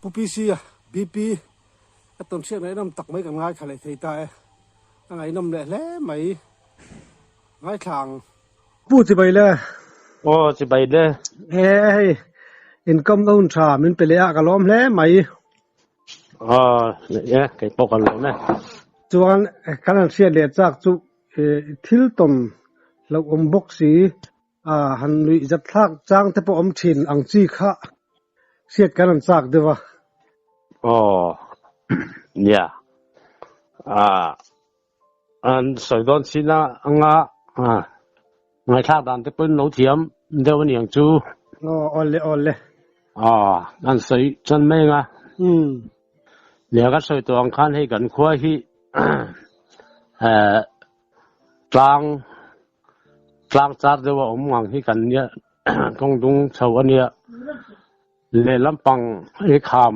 Pupisi BP atom siat ngai nam tak mai kan ngai khalai thei ta ngai nam le le mai ngai thang pu chi bai le chi bai le income non tha min pele a ka lom le mai cái bọc kan lo na chuan kan siat le chak chu thil tom lo om box si han lui zat thak chang te po om thin ang chi kha siat kan chak dewa an soi don sina anga ngai thak dan te pun lo thiam deu niang chu ole an soi chan mai nga le ga soi to ang khan hei kan khua hi tlang char dewa om ngang hi kan nia kong dung chau ania le lampang e kham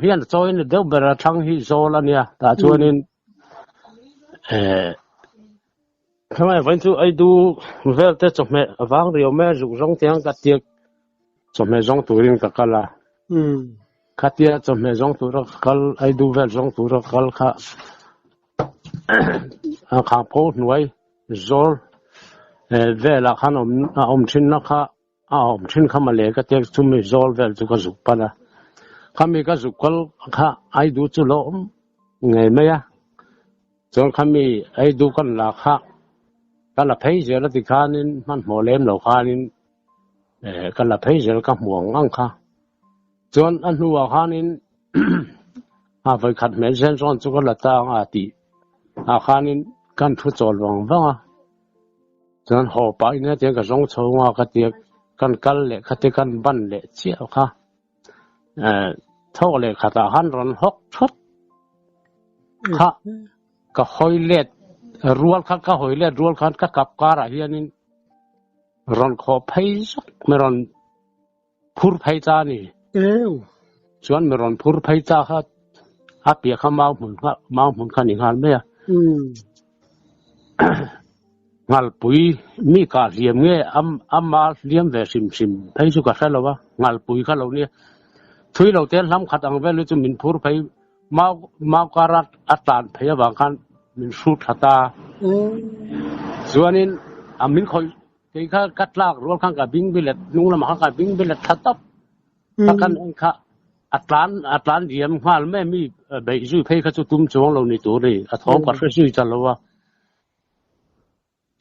hian choin deu bera thang hi zol ania ta chuanin Kamai vẫn chú ai du về tới chụp mẹ vắng rồi mẹ rủ rong tiếng cắt tiệc chụp mẹ rong tuổi riêng cả là cắt tiệc chụp mẹ rong tuổi cả ai du về rong tuổi cả khá khá phố nuôi rồi về là khá ông chín nó khá ông chín khá mà lẽ cắt tiệc chúng mình rồi về chú cái dục pana khá mình cái dục khá ai du chú lỗ ngày mấy à rồi khá mình ai du con là khá cái là thấy giờ nó thì khá nênมันหมอเล่มเราkhá nên cái là thấy giờ nó cáiห่วงอังค่าส่วนอันหัวkhá nênไปขัดแม่เส้นซ้อนจุกละตางอาทิkhá nênกันทุจริตวังส่วนหัวไปเนี่ยเดี๋ยวก็ร้องโชว์ว่าก็เดี๋ยวกันเละก็เดี๋ยวกันบันเละเจ้าค่ะเท่าเลยขัดหันร้อนหกชุดค่ะก็หอยเล็ดรัวขัดก็หอยเล็ดรัวขัดก็กับการอะไรนี่ร้อนขอเพย์สักไม่ร้อนพูดเพย์จ้านี่ส่วนไม่ร้อนพูดเพย์จ้าค่ะอาเปียข้าเมาหมุนขันอีกงานไหมอ่ะงานปุ๋ยมีการเลี้ยงเงี้ยมาเลี้ยงแบบซิมเพย์สุกาใช่หรอวะงานปุ๋ยข้าเราเนี่ยทุยเราเต้นล้ำขัดอังเวลจะมินพูดเพย์มาการอัตราเพย์บางคันมินสูดหัตตาส่วนนี้มินคอยที่ข้ากัดลากรวมข้างกับบิงบิลเลตนุ่งละมาข้างกับบิงบิลเลตทัดตับถ้ากันข้าอัตราเดียมข้าไม่มีใบซื้อเพย์ข้าจะตุ้มจวงเราในตัวเลยท้องก็ซื้อจันแล้วว่า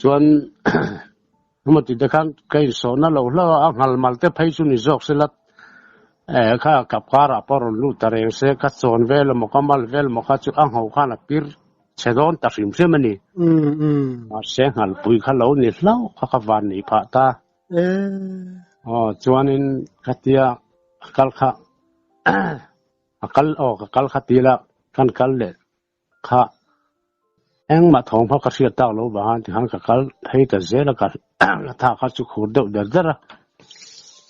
ส่วนมันติดข้างใกล้สอนนั่นเราอังหัลมาเตเพย์สุนิจอกเสร็จข้ากับข้ารับปรลูตาเรงเสกสอนเวลมกมาลเวลมกจุอังหัวข้านับปีร์เชดอนตัดสินเสียมันนี่มาเสียงหันปุยข้าเราเนี่ยเล่าข้าวันนี้พะตาจวนนี้ขัดยากัลข้ากัลขัดยากันกัลเลยข้าเอ็งมาท้องพักเสียตาเราบ้านที่หันกัลให้แต่เจแล้วกันถ้าข้าจุกหัวเดือดระ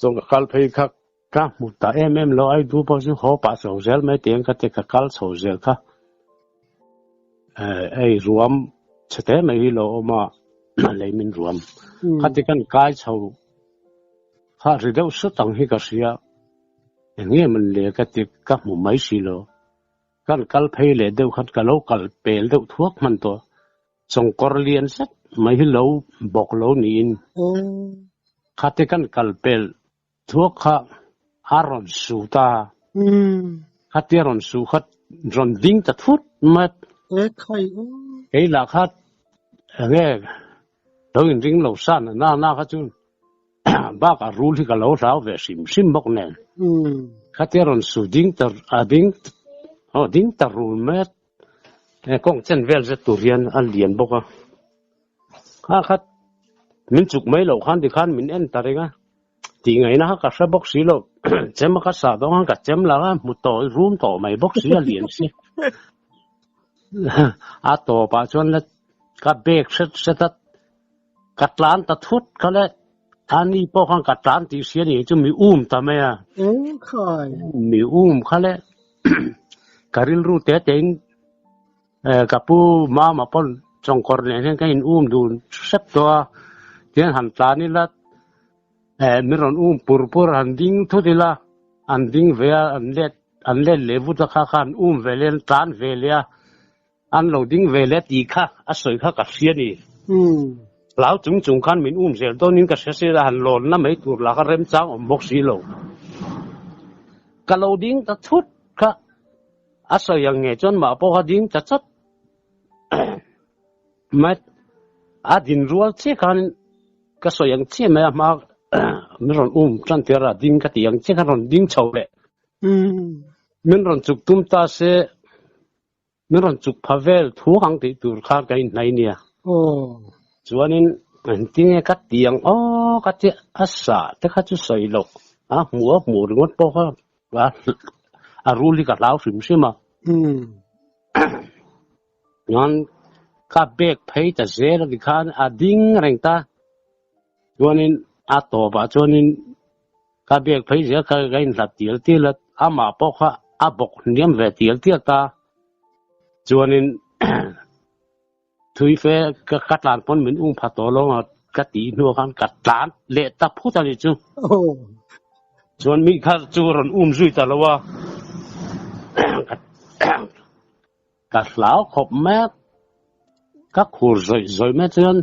ส่งกัลให้ข้าก็มุดตาเราไอ้ดูพอสิหัวป่าโซเซลไม่เตียงก็จะกัลโซเซลค่ะไอ้รวมเฉลี่ยไม่เราเอามาเลยมันรวมข้าที่กันกายเช่าข้าเรียกสุดตั้งให้กับเสียอย่างนี้มันเลยก็ที่กับหมู่ไม่สิโลกันกัลเพลเลยเดี๋ยวขัดกัลกัลเปลเดี๋ยวทั่วมันตัวส่งกอร์เลียนสักไม่ให้เราบอกเรานี่ข้าที่กันกัลเปลทั่วข้าอารอนสูตาข้าที่อารอนสูข้ารอนดิ้งตัดฟุตมาไอ้หลักข้าเนี่ยเราจริงเราสั้นน่าข้าจุนบ้ากับรู้ที่กับเราสาวแบบซิมบอกเนี่ยข้าที่อารอนสูดิ้งตัดดิ้งตัดรู้ไหมกงเช่นเวลจะตัวเรียนอันเรียนบอกว่าข้ามินจุกไม่เราขันที่ขันมินเอ็นตัดเองอ่ะที่ไงนะข้าก็บอกสิเราเจ้ามาข้าสาวต้องข้าเจ้าละมุดต่อรูมต่อไม่บอกสิเรียนสิต่อไปจนแล้วก็เบรกเสร็จกัดล้านตัดทุดเขาเลยอันนี้พวกเขากัดล้านตีเสียนี่จะมีทำไมอ่ะมีเขาเลยการิลรู้แต่เองกับผู้มาปนจงกรเนี่ยก็เห็นดูเสพตัวที่หันตานี่ละมีรอนปูร์หันดิ้งทุกทีละอันดิ้งเวียอันเล็ด an len levu ta khan velen tan velia an loading vele ti kha a soi kha ka siani lão chúng khan min zel to nin ka se la han lon na mai tur la ka rem chang om bok si lo ka loading ta thut kha a soi yang nge chon ma po ha ding ta chat mat a din rual che khan ka soi yang che ma mình ron chân tiền ra ding cái tiếng chứ không ron ding chầu lệ mình ron chụp tum ta sẽ mình ron chụp pavel thu hàng thì tur khá cái này nè cho nên anh tiếng cái tiếng cái tiếng asa thế cái chú sợi lộc mua được mất bao và ruli cái lão phim xem mà nhon cái bag phải ta dễ là đi khăn ding rành ta cho nên to ba cho nên cái việc phải giờ cái là tiền là mà bóc bóc niệm về tiền ta cho nên thui phê cái cắt làn con mình phát tổ lo cái tí nữa kan cắt làn lệ ta phút ta đi chứ cho nên mình khát cho rồi duy ta là wa cắt lão khop mẹ các khu rồi mẹ chân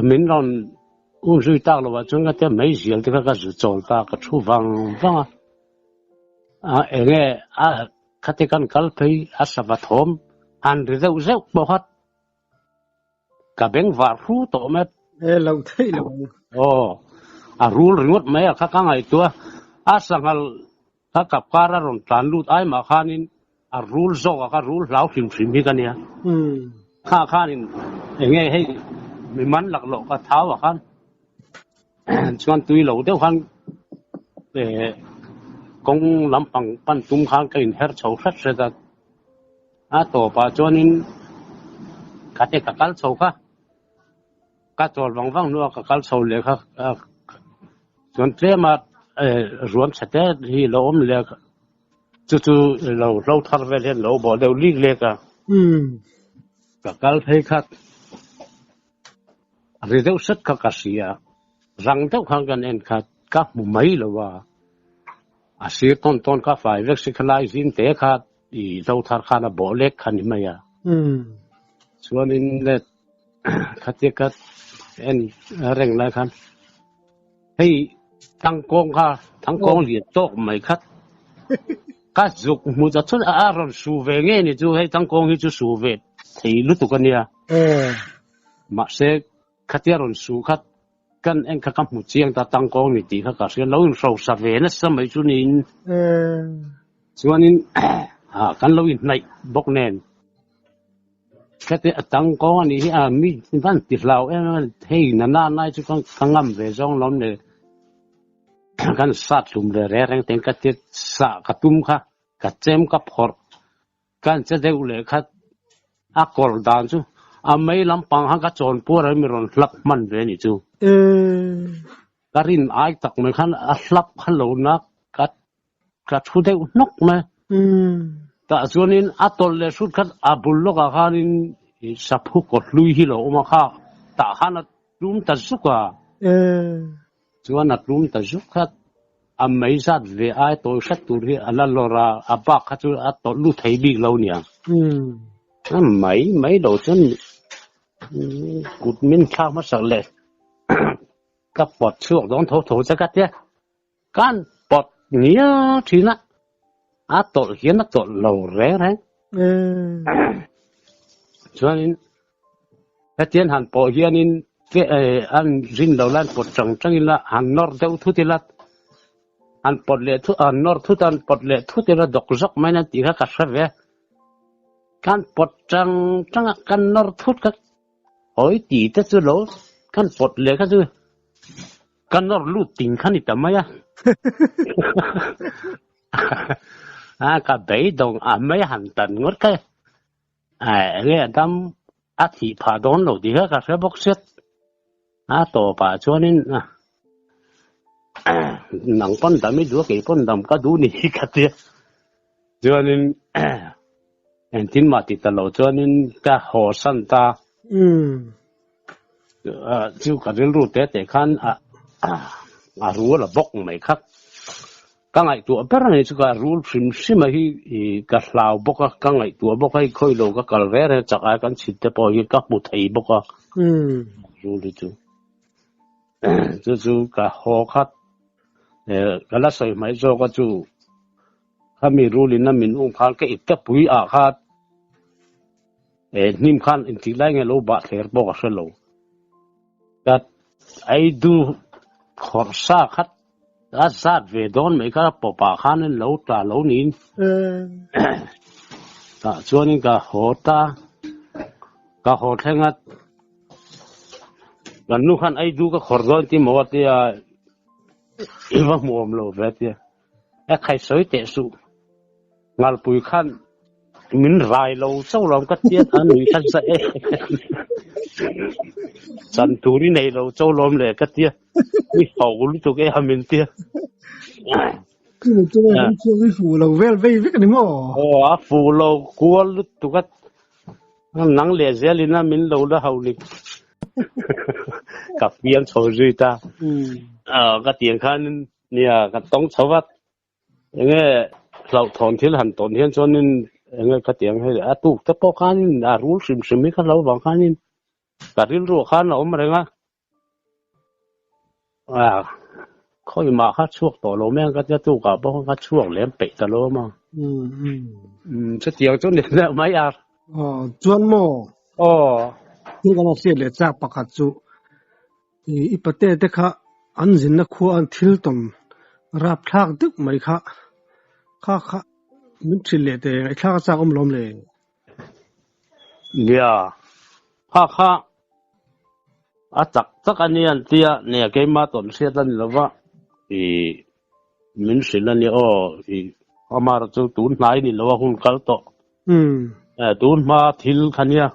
mình còn duy ta là vậy chúng ta mấy gì thì các sự做ta cái厨房nghe các cái con cá phải sắp thom ăn rau rau bao hết cả bên vải rú tổ mẹ lâu thế lâu rú rồi ngót mấy các ngày tua sang các cặp cá ra rồi tràn lụt ai mà khanin rú rau các rú lão phim phim gì cái này khanin nghe hay mình mắn lạc lộ cái tháo vào khăn cho tuy lâu đều khăn để công làm bằng pan tung khăn cái hết sầu sát rồi đó tổ bà cho nên cái cái sầu khác cái trò vắng vắng nữa cái sầu lệ khác cho nên mà ruộng sạch thì lâu ôm lệ chú lâu thar về lên lâu bỏ đều liếc lệ cả cái thấy khác rồi đâu rất các sĩ rằng đâu không cần em các mấy là và sĩ ton các phải việc sĩ khai xin tế khác thì đâu thar khá là bỏ lệch khăn mà cho nên là các em rèn lại khăn hay thằng con liền tốt mấy khách các dục một chút rồi sưu về nghe này chú hay thằng con chú sưu về thì lúc tụi con nha mà sẽ khát rồi su khát kan anh khát một chiang ta tăng con này thì khát sẽ lâu sầu sạp về nó sớm mấy chú nín cho nên kan lâu này bốc nền khát tăng con này mi văn tiệt lao em thấy na này chú con ngâm về trong lắm này kan sát lùm để rèn tiếng khát sa khát tum khát chem khát phở kan sẽ đều lệ khát col đan chú mấy lắm bằng hàng cái chọn bùa rồi mình còn lấp man về nhỉ chú cái rin ai tắc mình khăn lấp khăn lâu nát cái chú đấy nóc mà ta cho nên atol le sút khăn bul lo cái khăn sắp hút cột lui hi lo mà khá ta khăn lúm ta giúp cho nên lúm ta giúp khăn mấy sát về ai tôi sát tôi thì anh lo ra bác khăn chú atol lu thấy đi lâu nhỉ mấy đồ chân cụt miên khao mất sợ lệ các bọt chuột đón thấu ra cắt nhé can bọt nghĩa thì nó tội hiến nó tội lầu ré đấy cho nên cái tiền hàn bỏ hiến nên cái anh riêng đầu lan bọt trồng trăng là hàn nor đâu thu tiền là hàn bọt lệ thu nor thu tan bọt lệ thu tiền là độc dốc mấy năm tiền các sắp về can bọt trăng can nor thu các hỏi tỷ tất số lỗ can bọt lệ các thứ can nor lụt tình khăn thì tầm mấy cả bảy đồng mấy hàng tấn ngót cái nghe đâm thì phá đón đầu thì các cái bốc xếp tổ bà cho nên nặng phân đâm mấy đứa cái phân đâm cả đủ này cả thế cho nên anh tin mà thì tao cho nên cái hồ sân ta chú cái rượu tết để khăn rùa là bốc mấy khắc các ngày tuổi bắt này chúng ta rule sim mà hi cái lao bốc các ngày tuổi bốc hay khơi lâu các cái vé này chắc ai cũng chỉ để bỏ các bộ thầy bốc rule itu chú cái họ khác cái là sai mấy chỗ cái chú kami rule na min khăn cái ít bụi khác nim khăn in tilai nghe lâu bạc kher bốc cái lâu cái ai du khorsa khác đã sát về đón mấy cái bộ bà khăn nên lâu trả lâu nín cho nên cả họ thấy ngắt gần lúc khăn ai du cái khор rồi thì mua thì vẫn mua lâu vậy thì khai sới tệ su ngal bùi khăn mình rai lâu sau lòng cắt tiết anh người khăn sẽ sẵn túi này lâu sau lòng để cắt tiết mi hậu lúc tụi cái ham mình tiết cái này tôi không chưa cái phụ lâu về về cái này mà phụ lâu cua lúc tụi cái nắng lẻ dễ lên mình lâu đã hậu lịch cặp viên sầu rơi ta cái tiền khăn nè cái tông sầu vắt nghe lâu thôn thiên hẳn thôn thiên cho nên nghe cái tiền hay tu tập bao khăn rú sim mấy cái lâu bằng khăn cái riêng ruộng khăn là mà đấy khơi mà khát chuộc tổ lô men cái tu cả bao khát chuộc lém bể ta lô mà cái tiền cho nên là mấy chuẩn mò cái này sẽ là chắc bạc hạt chú ít bát tê tê khá anh dính nó khua anh thiếu tôm ráp thác đức mấy khá mình chỉ lệ tê cái thác chắc lom lệ khá chắc anh ấy tia nè cái mà tổn xe tân là vợ thì mình sẽ là nè thì mà cho tốn lại thì là hun cả to tốn mà thiếu khăn nha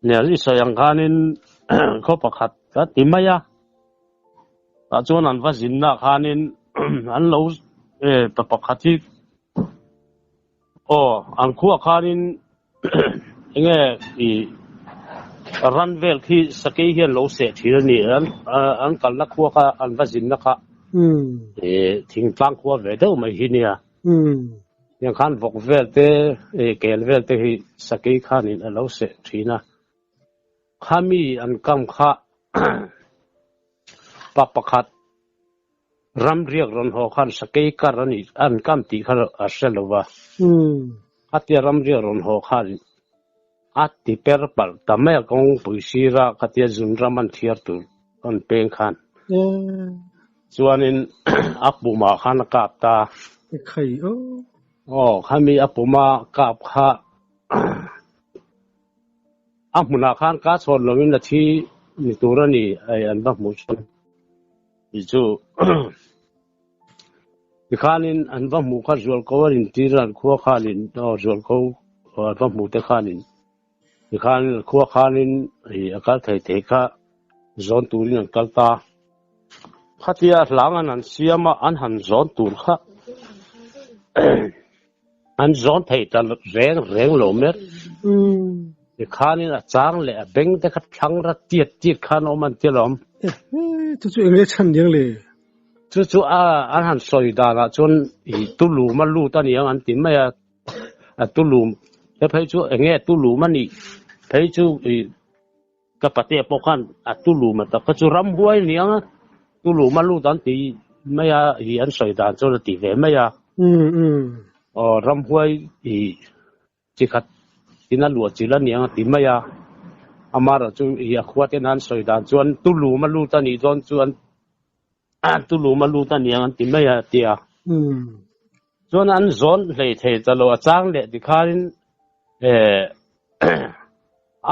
nè đi sayang khanin có bạc hạt cái tìm mấy cho nên phải dính na khanin anh lâu bạc hạt thì anh khua khanin nghe thì run vel khi sakei hian lo se thir ni an kalna khuwa kha an va jinna kha thing tlang khuwa ve deuh mai hi nia yang khan vok vel te kel vel te hi sakei khan in lo se thina khami an kam kha pakhat ram riak ron ho khan sakei kar ani an kam ti kha aselova atia ram riak ron ho khan ati perpal tamel kong puisira katia zunraman thiartu on peng khan chuanin apuma khan kapta khai khami apuma kap kha amuna khan ka chon longin la thi ni turani ai an ba mu chon ichu ikhanin an ba mu kha zol kowarin tiran khuwa khalin zol ko ba mu te khanin khan khuwa khanin akal thei te kha zon turin an kalta khatia hlangan an siama an han zon tur kha an zon thei tal reng lo mer khanin a chang le a beng te kha thlang ra tiet khan oman tilom chu enge chan ding le chu an han soi da la chon tu lu ma lu ta ni an tin mai a tu lu te phai chu enge tu lu ma ni thấy chú kapate pokan atulu mata kachu ram huai niang tulu malu dan ti maya hi an soi dan cho ti ve maya ram huai hi chi khat tina lu chi la niang ti maya amara chu hi akhwa te nan soi dan chuan tulu malu ta ni don chuan tulu malu ta niang an ti maya tia chuan an zon hlei thei chalo achang le ti kharin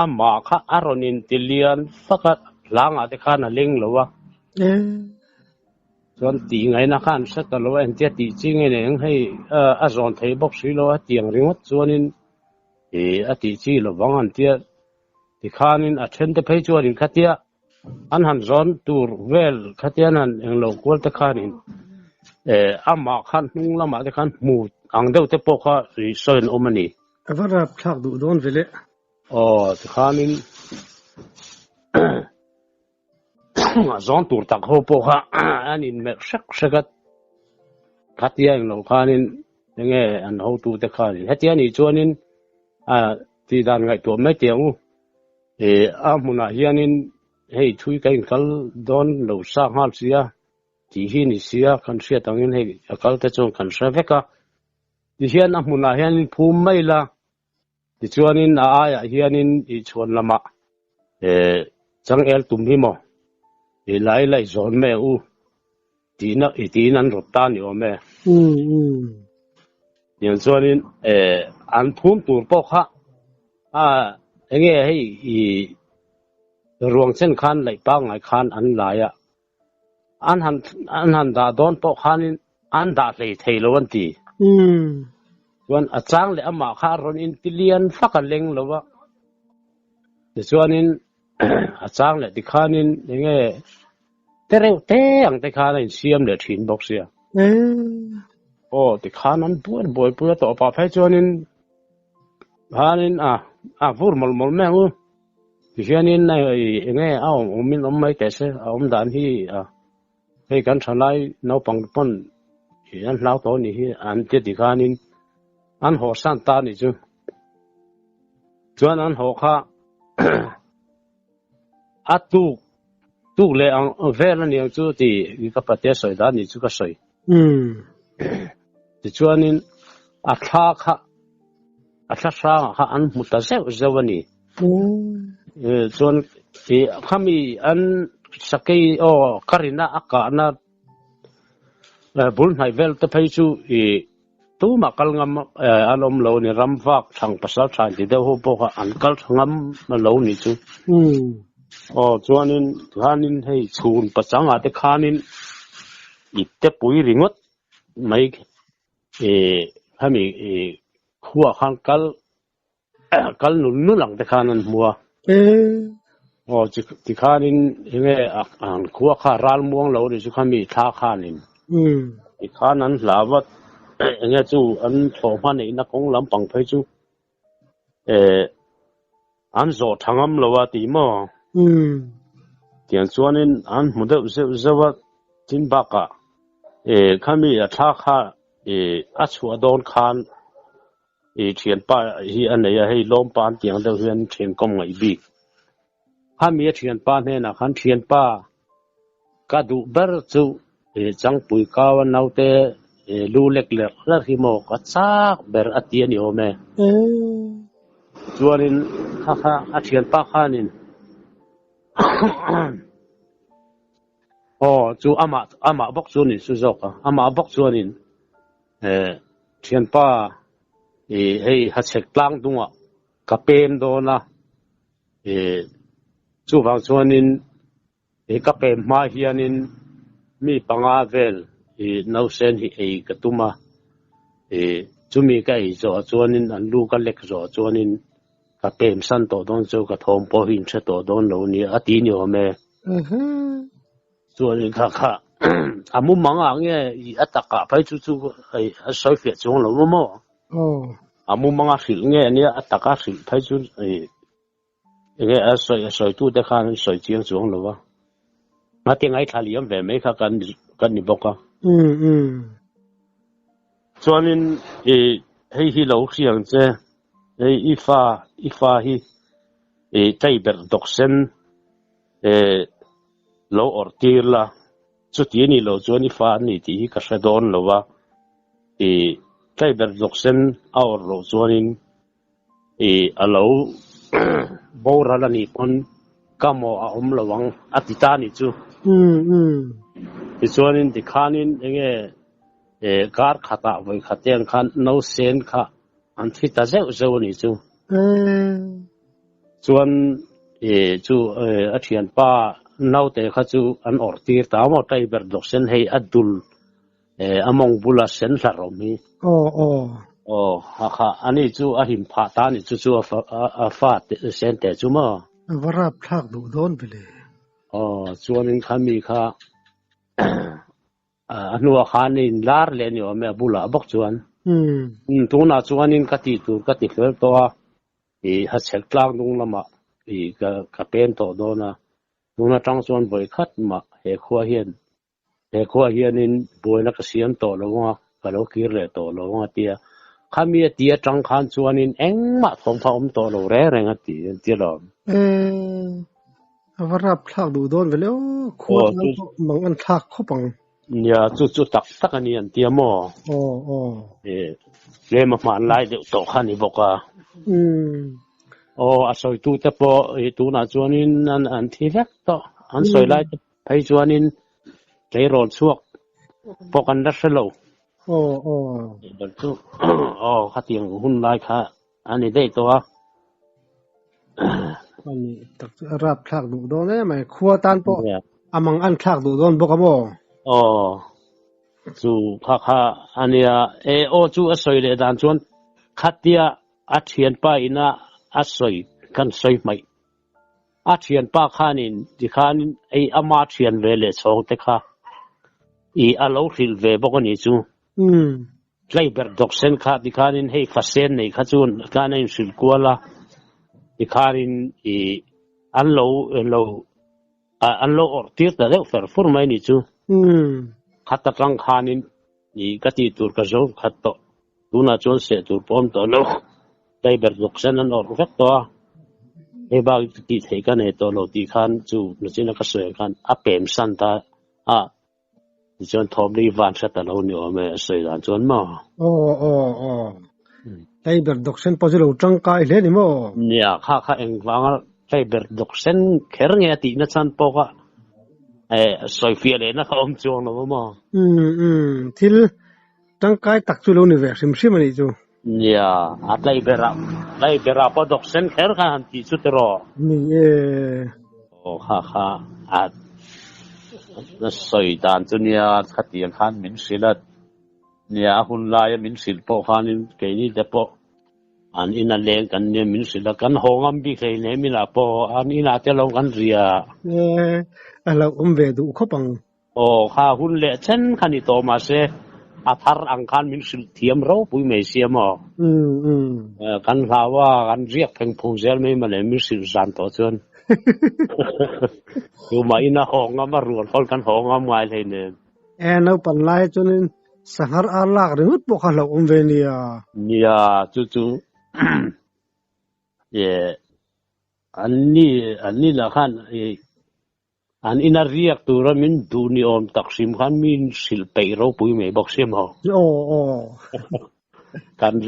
ama kha aronin tilian fakat langa te khana ling lowa chuan ti ngai na khan sa ta lo en tia ti chi ngai neng hei a zon thei bok sui lo tiang ringot chuanin a ti chi lo wangan tia ti khanin a then te phei chuanin khatia an han zon tur vel khatian an eng lo kwal te khanin ama khan hnung lama te khan mu ang deuh te pok kha ri soin omani avara phak du don vele thì khanin zon tur tak ho po kha anin me sak sakat katia lo khanin nge an ho tu te khani hetia ni chuanin ti dan ngai to me tiang a muna hianin hei thui kai kal don lo sa hal sia ti hi ni sia kan sia tangin hei akal te chong kan sa veka ti hian a muna hianin phum mai la ti chuanin ya hianin I chuan lama chang el tum hi mo lai zon me ti nan rot ta ni o me yan chuanin an phum tur po kha enge hei ruang chen khan lai pa ngai khan an la ya an han da don po khanin an da lei thei lo an ti chuan a chang le ama kha ron in tilian faka leng lo wa ti chuanin a chang le ti khanin enge tereu te ang te khan in siam le thin bok sia ti khan an buan boy pura to pa phai chuanin hanin vur mol me u ti hianin nai enge min mai te se dan hi hei kan thanai no pang pon an hlau to ni hi an te ti khanin an ho san ta ni chu chuan an ho kha tu le ang vel ani chu ti ka pate soi da ni chu ka soi ti chuanin a thla sa kha an muta zewani chuan ti khami an sakai karina aka na bul nai vel te phei chu tu ma kal ngam alom lo ni ramwak thang pasal than ti de ho po kha an kal ngam na lo ni chu chuanin hanin hei chhun pachanga te khanin itte pui ringot mai hami khuwa khan kal nu lang te khanan muwa ti khanin enge an khuwa kha ral muang lo ri chu khami tha khanin ti khanan hlawat enge chu an thoma nei na kong lam pang phei chu an zo thangam lo wa ti mo tian chuanin an mude zewa tin baka khami a tha kha a chu adon khan thian pa hi an nei hei lom pan tiang deuh hian thian kom ngai bi khami thian pa ne na khan thian pa ka du ber chu chang pui kawan naute lu lek la hi mo ka chak ber atian ni ome chuanin kha a thian pa khanin chu ama bok chu ni su zoka ama bok chuanin thian pa hei ha chek tlang dunga ka pem do na chu wang chuanin ka pem ma hianin mi panga vel no sen hi ka tuma chumi ka zo chuanin an lu ka lek zo chuanin ka pem san to don chu ka thom po hin che to don lo ni ati ni ome chuanin kha amu manga nge ataka phai chu a soi fe chung lo mo amu manga khil nge ni ataka khil phai chu nge a soi tu de khan soi chiang chung lo wa ma te ngai thaliam ve me kha kan ni boka chuanin hei hi lo khiang che ifa hi tai ber dok sen lo ortir la chu ti ni lo chuan ifa ni ti ka hredon lo wa tai ber dok sen aur lo chuanin alo bora la ni kon kamo a lawang atita ni chu ti chuanin ti khanin enge kar khata voi khateng khan no sen kha an thita zeu ni chu chuan chu a thian pa naute kha chu an ortir ta mo tai ber dok sen hei adul among bula sen hlarom hi ha ani chu a him pha ta ni chu a fa sen te chu ma varap thak du don bele chuanin khami kha anua khanin lar le ni o me bula bok chuan tuna chuanin kati tur kati hlel to a ha chhel tlang dung lama ka pen to dona tuna tang chuan boi khat ma he khuwa hian in boina ka siam to lo wa lo kir le to lo nga tia khami tia tang khan chuanin engma thom thom to lo re renga ti lo varap thak du don velo khuat chu mang an thak khopang nya chu tak ani an tia mo le ma man lai de to khani boka asoi tu te po tu na chuanin an thi vek to an soi lai phei chuanin lấy ròn suộc bọc ăn đất selo bật chú khá tiền hun lai khá anh ấy đây to anh tập rap thạc đủ đó đấy mày khua tan po amang ăn thạc đủ đó bốc amo chú khá anh ấy chú soi để đàn chuan khát tia thiền pa ina soi kan soi mày thiền pa khanin thì khanin ấy ama thiền về lệ song te kha alo fil ve bokoni chu play ber doksen kha dikhanin hei fasen nei kha chun kanin sil kuala dikharin anlo ortir da le fer formai ni chu khata tang khanin kati tur ka zo khatto tuna chon se tur pom to lo play ber doksen an or vek to e ba ti thei ka ne to lo ti khan chu no china ka soe khan apem san ta chọn thom đi van sát tao nhiều mà sợi đàn chọn mà tay bật độc sen bao nhiêu trăng cài lên mà nhà khá anh vang tay bật độc sen khéo nghe tí nó chăn po cả sợi phía lên nó không chọn đâu mà til trăng cài tắc chú lâu nè sim mà đi chú nhà tay bật bao độc sen khéo khá anh tí chút rồi khá nó soi đàn cho nia khát tiền khan mình xí là nia hun lai mình xí po khan cái này để po anh ina lên cái nia mình xí là cái hong am bị cái này mình là po anh ina theo lâu cái gì là về đủ khóc bằng ha hun lệ chân khan đi to mà se thar ang khan mình xí thiam rau bui mấy xí mà cái lawa cái riêng phèn phù zel mấy mà lại mình xí gian to chân dù mà ina hong am mà ruột phol kan hong am ngoài này nè nó pan lai cho nên sahar alak ringut po khala về nia chu anh là khan anh ina riak tu ra min du ni om taksim khan min sil pei ro pui me bok sim ho kan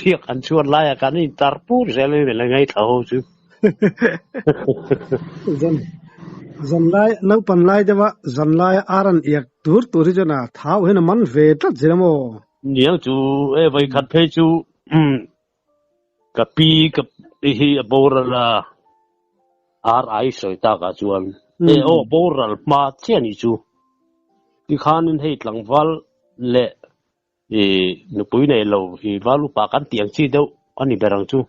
riak an chuan lai kan in tarpur zele le ngai thau chu dân lai nấu pan lai cho vợ dân lai aran yak tur cho na tháo hết man về tất gì mà nhiều chú vậy khát phê chú cà hi bora ai soi ta cả chuan bora ma chen ni chú đi khanin hei tlang wal le nu pui nei lo hi walu pa kan tiang chi deuh ani berang chu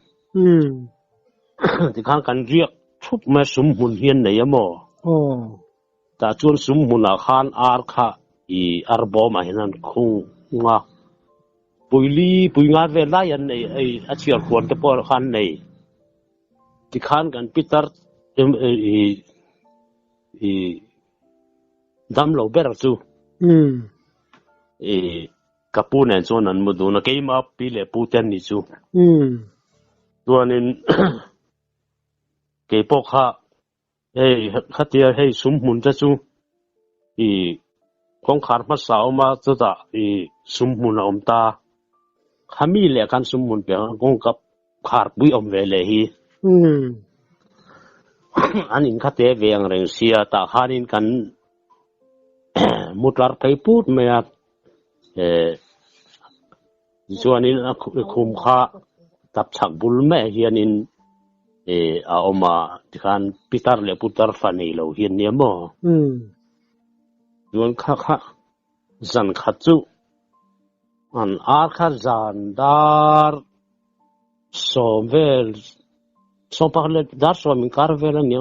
thì khang kan riak thup ma sum hun hian nei amo ta chuan sum hun a khan ar kha ar bo ma hian khung nga pui nga ve lai an nei a chiar khon te por khan nei thì khan kan pitar dam lo ber chu kapunen chuan an mudu na keima pi le puten ni chu tuanin cái bốc ha khát tiền sum mun cho chú con khát mất sao mà cho ta sum mun ông ta kami lệ kan sum mun pe con cặp khát bui ông về lệ hi anh in khát tiền về ang reng sia ta han in kan mutar thai put me cho anh khum kha tập chak bul me hian in oma kan pitar le putar fani lo hian ni mo don kha zan kha chu an ar kha zan dar sovel so parle dar so min kar vela ni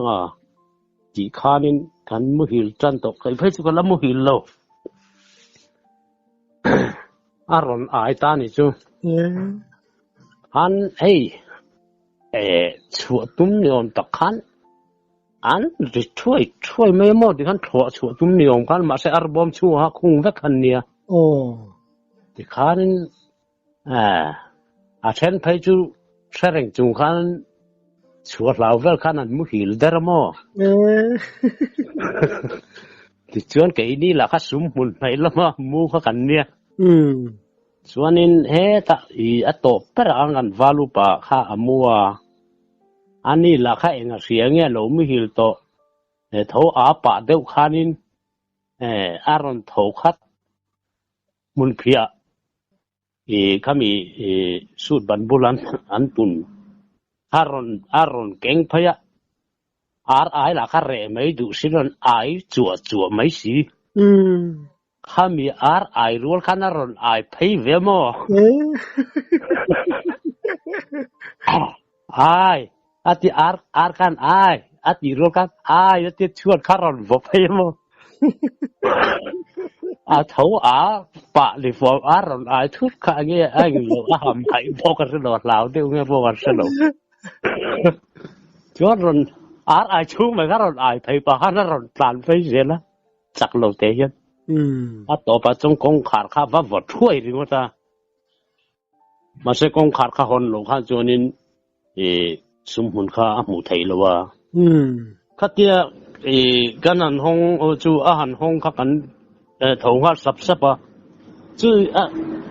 ti khanin kan mu hil tan to kai phai chu kala mu hil lo aron ai ta ni chu an hey chua tum niom tak khan an ri thuai me mo di khan chua tum niom khan ma se arbom chu ha khung vek khan nia ที่ข้านั้นอาเช่นไปจูเสร็จจุงข้านั้นชัวร์เราเวลข้านั้นมุหิลเดอร์มอที่ชวนกับนี่แหละข้าสมมุนไปแล้วมั้งมูข้ากันเนี่ยส่วนนี้เฮ้ตอัตโตเปรอังกันวาลูปะข้ามัวอันนี้แหละข้าเองเสียงเนี่ยเรามุหิลโตเท่าอาปะเดียวข้านี้อารอนเท่าคัดมุนเพียข้ามีสูตรบันบุรันอันตุนอารอนเก่งพยาไอละข้าเร่ไม่ดูสิรันไอจัวไม่สิข้ามีไอรัวข้านารอนไอเพย์เวมอไออัติกันไออัติรัวกันไออัติชวนข้ารอนวเพย์มอเท่าปะลิฟอร์รอนไอทุกข้าเงี้ยไอเงี้ยทำไมบอกกันสนุกแล้วเดี๋ยวเงี้ยบอกกันสนุกชวนรอนไอชูไม่ข้ารอนไอเพย์ปะข้านารอนตานไปเสียละจักโลเทียนต่อไปจงคงขาดข้าว่าช่วยดีกว่ามาเสกงขาดข้าคนหลงข้าจวนนี้สมหุ่นข้าหมู่ไทยแล้วว่าข้าเตี้ยกันหันห้องจูอาหารห้องข้ากันถงข้าสับจู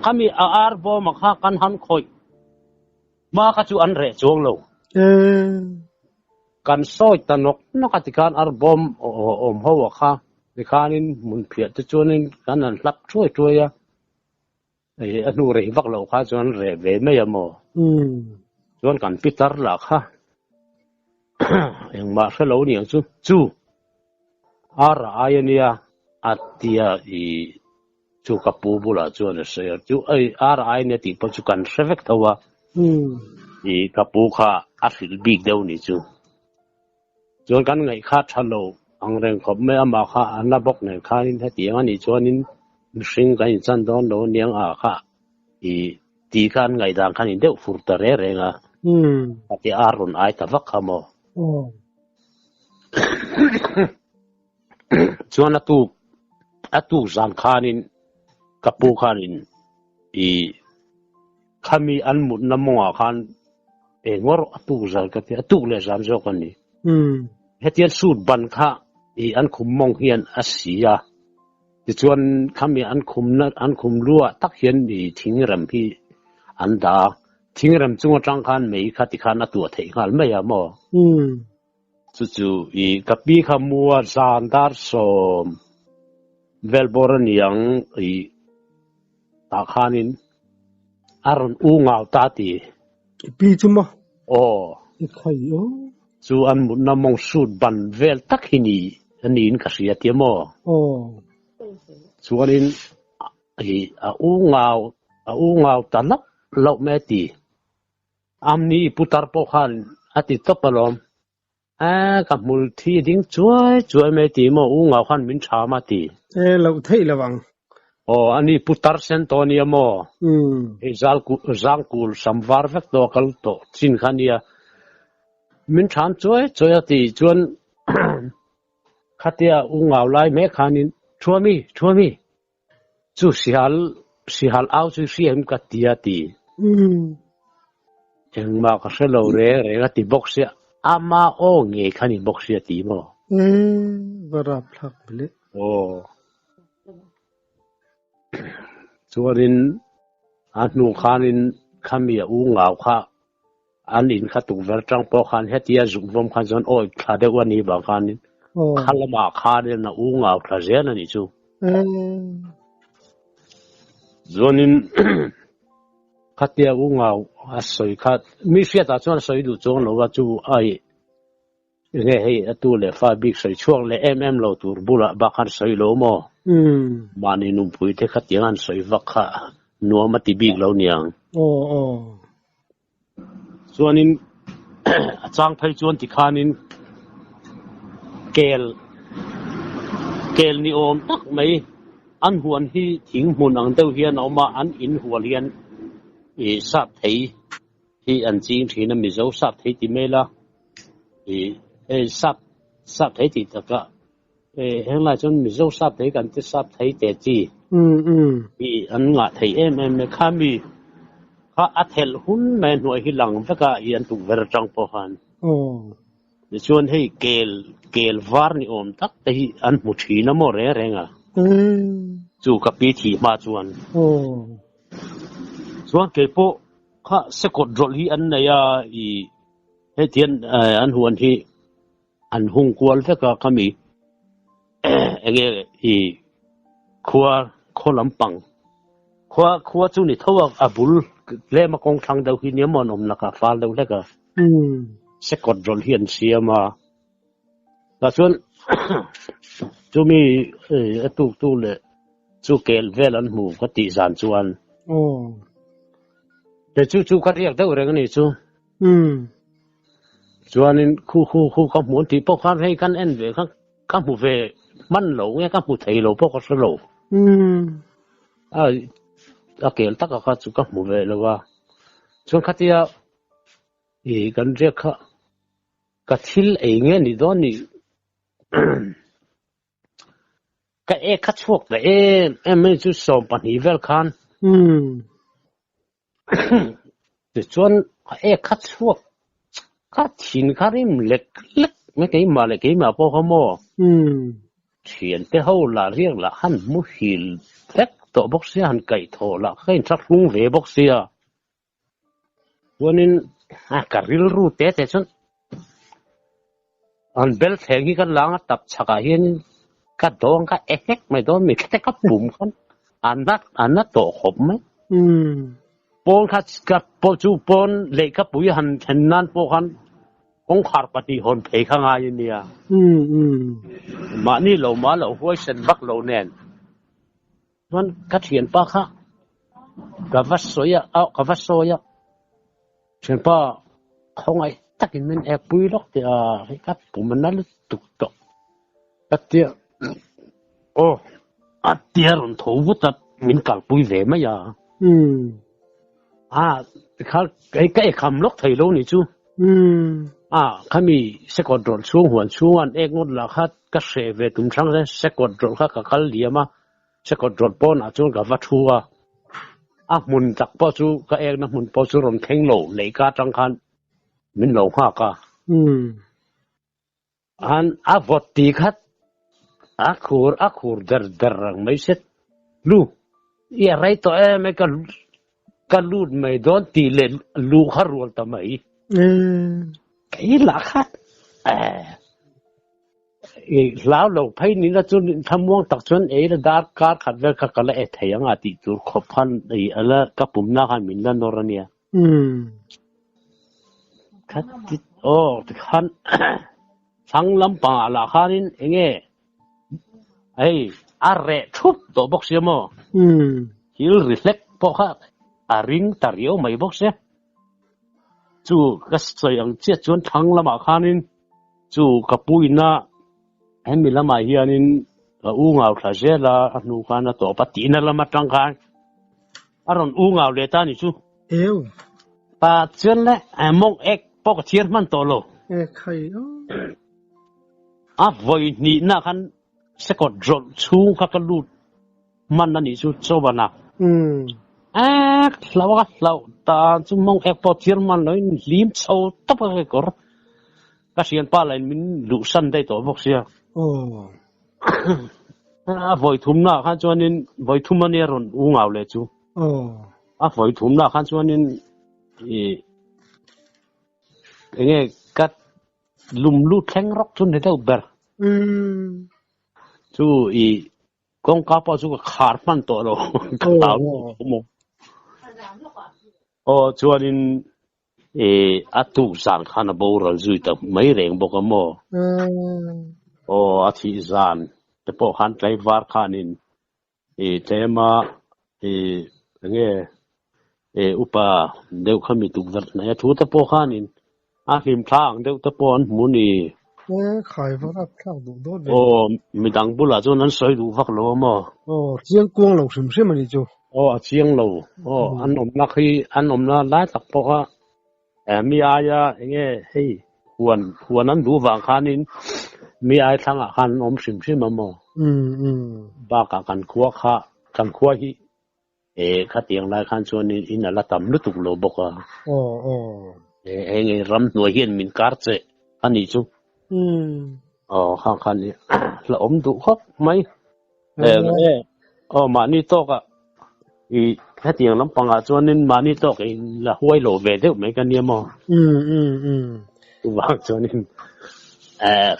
ข้ามีอาร์บอมาข้ากันหันคอยมาข้าจูอันเร่จวงเรากันซอยตนกนักติการอาร์บอมหัวข้าในข้านี้มุนเพียรจวนนี้กันหันรับช่วยอะอนุเร่บักเราข้าจวนเร่เวไม่ยามจวนกันพิจารณาข้ายังมาเสลาเนี่ยจูอะไรเนี่ยอัตติยาจูกับปูบุลาจวนเสียจูอะไรเนี่ยที่ปัจจุบันเสวกตัวกับปูข้าอัศวินเดียวนี่จวนกันไงข้าทะลุอังเริงขบไม่อามาข้าอันนับบอกเนี่ยข้านี่ถ้าตีมันนี่จวนนี้สิ่งกันจันทร์โดนเนียงข้าตีกันไงดังข้านี่เดี๋ยวฟุตเร่งที่อารมณ์ไอตะวักขโมชวนอตุจานข้านินกับปูข้านินข้ามีอันมุดน้ำมังข้านงอรอตุจานกับอตุเลจานเจ้าคนนี้เหตุยันสูดบันข้าอันคุมมองเฮียนอาศัยที่ชวนข้ามีอันคุมรัวตักเฮียนทิ้งรำพี่อันดาทิ้งรำจงจังขันไม่ขัดที่ขันตัวเทขันไม่ยามอจู่กับพี่ขมัวจานดาร์สมเวลบอร์นียงตาขันินอารมณ์งาวตาตีพี่จุมาใครจู่อันมุนน้ำมองสูดบันเวลตักหินีอันนี้ก็เสียเทียมจู่อันนี้งาวตานับเล่าแม่ตีอันนี้พุทธาร์ปขันอาทิตย์ตบลมกับมูลที่ดิ้งช่วยไม่ตีมงาวขันมินชามาตีเราเที่ยววังอันนี้พุทธาร์เซนโตเนียมจังกูลสัมวาร์เวกตัวกัลโตจินขันเนียมินชามช่วยตีจวนขัดเดียงาวไล่แม่ขันินชัวมีจู่สิฮัลเอาจู่เสียมกัดเดียตียังมาก็เสลาเร่ก็ตีบ็อกเสียอามาเงี้ยขันนี่บ็อกเสียตีมั้งบาราพลักเลยส่วนนี้อันนู้นขันินขมีงาวข้าอันนี้ข้าถูกเวรจังพอขันเฮตียจุกวมขันจนข้าเด็กวันนี้บางขันนี้ข้าละมาข้าเดินงาวข้าเจนนี่จู่ส่วนนี้ข้าเตียงาวสวยข้ามีเสียแต่ส่วนสวยดูจงเราว่าจู่เนี่ยให้ตัวเล็กฟ้าบิ๊กสวยช่วงเล็กเราตัวบุระบักขันสวยโลมมาในนุ่มพุยเทขัดยังอันสวยวักข้านัวมาติบิ๊กเราเนี่ยส่วนนี้จางไพจวนที่ข้านินเกลนิอมตักไหมอันหวนที่ทิ้งหุ่นอังเต้าเฮียนออกมาอันอินหัวเลียนสับไทยที่อันจริงที่นั่นมีเจ้าสับไทยที่ไม่ละสับไทยที่ตะกะเห็นไรจนมีเจ้าสับไทยกันที่สับไทยแต่จี i an nga thei em me khami kha athel hun me noi hi lang veka i an tu ver tang po han ni chuan hei kel var ni om tak te hi an mu thina mo re renga chu ka pi thi ma chuan chuan ke po kha sekot rol hi an na ya i hetian an huan hi an hung kwal veka kami enge i khua kholam pang khua chu ni thowa abul le ma kong thang dau hi niam mon om naka fal dau leka sekot rol hian siama la chuan chu mi tu le chu kel vel an mu ka ti zan chuan te chu ka riak dau reng ni chu chuan in khu ka mun ti po khan hei kan en ve ka mu ve man lo nge ka mu thei lo po ka so lo a kel tak ka chu ka mu ve lo wa chuan khatia i kan riak kha ka thil ei nge ni do ni ka kha chuak da em chu som pan hi vel khan te chuan kha chuak ka thin kha rim lek me ke ma le ke ma po ha mo thian te ho la riang la han mu hil tek to bok sia han kai tho la khain thak lung ve bok sia chuanin ka ril ru te chuan an bel theng hi kan langa tap chaka hian ka dong ka ek mai don mi te ka pum khan an to khop mai pon kha ka po chu pon le ka pui han nan po khan kong khar pati hon phei kha nga yin nia ma ni lo ma lo hoi sen bak lo nen man ka thian pa kha ka vas soya chen pa không ai takin men e pui lok te ka pumanal tuk to atia ron thobu ta min kal pui ve ma ya khal cái kham lok thei lo ni chu khami sekot rol chung huan chuan ek ngot la khat ka hre ve tum thang le sekot rol kha ka kal liama sekot rol pon a chung ka va thua mun tak po chu ka ek na mun po chu ron theng lo le ka tang khan min lo ha ka an vot ti khat akhur dar rang mai set lu ya rai to me ka lut mai don ti le lu kharol ta mai cái là khác lão lâu thấy ní là chun tham muang tak chun ấy là dar kar khat ver kha kala e thayang ati tur khop khan ei ala ka pumna khan min la norania khat khan sang lam pa la khanin enge ei arre thup to box yamo hil reflect po kha a ring tario mai box ya chu ka soi ang che chuan thang lama khanin chu kapui na hemi lama hianin u ngau thla zela anu khana to pati na lama tang khan aron u ngau le ta ni chu pa chuan le among ek pok thier man to lo khai voi ni na khan sekot drol chu kha ka lut man na ni chu chobana lau ta chu mong ek po thier man loi lim chau tap ka kor ka sian pa lain min lu san dai to bok sia voi thum na khan chuanin voi thum ani ron u ngau le chu voi thum na khan chuanin enge kat lum lu theng rok chun he dau ber chu kong ka pa chu khar pan to lo ka taw mo chuanin atu zan khana boral zui ta mai reng boka mo athi zan te po khan tlai war khanin tema nge upa deu khami tu zat na thu te po khanin him thang deu te pon muni khai va rap thang du do mi dang bula chu nan soi du vak lo mo chiang kuang lo sim sim ani chu chiang lo an om na lai tak po ha mi aya nge hei huan an du wang khanin mi ai thang khan om sim sim mo ba ka kan khuwa kha kan khoi khatiang lai khan chuan in ala tam lu tuk lo boka eng ram nuai hian min kar che ani chu khan ni la om du khop mai mani to ka khatiang lam panga chuan in mani to ka la huai lo ve deuh mai kan niam tu wang chuan in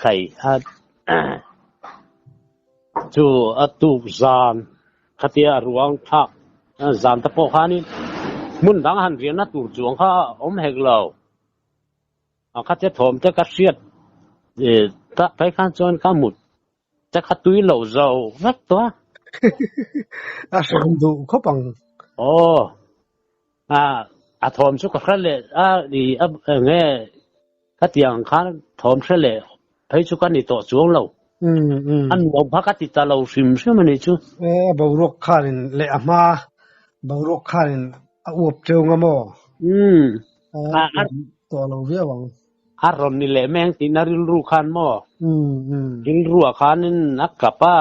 khai chu atu zan khatia ruang thak zan ta po khanin mun dang han rian na tur chuang kha om hek lo khatia thom te ka hriat ta pai khan chuan ka mut ta khatui lo zo vak to som du khopang thom chu ka khra le di nge khatiang khan thom hre le pai chu kan ni to chuang lo an bom phakati ta lo sim sim ni chu borok khanin le ama borok khanin a up cheung amo to lo viawang ron ni le meng ti naril ru khan mo in ru khanin nakapa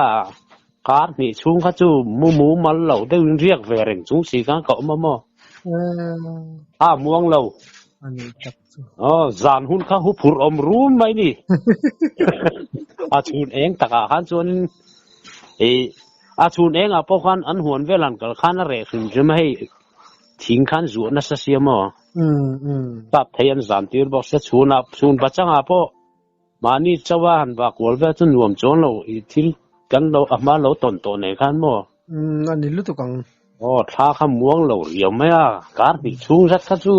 kar ni chung kha chu mu mal lo de riak ve reng chung si ka ko ma mo muang lo ani tak chu zan hun kha hu phur om rum mai ni chun eng taka khan chuan chun eng po khan an huan velan kal khan re khim jum hei thing khan zu na sa siamo tap thaian zan tir box se chun bachanga po mani chawa han ba kol ve chu nuam chon lo thil kan lo ama lo ton to ne khan mo ani lu tu kang tha kha muang lo riam mai kar ni chung rat kha chu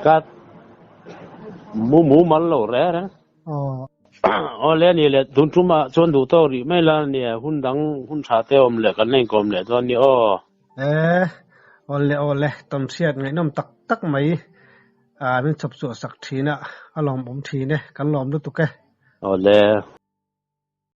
ka mu mal lo re le ni le dun tuma chon du to ri mai la ni hun tha te om le kan nei kom le to ni ole tom siat ngai nom tak mai min chop chu sak thina alom om thi ne kan lom lu tu ke ole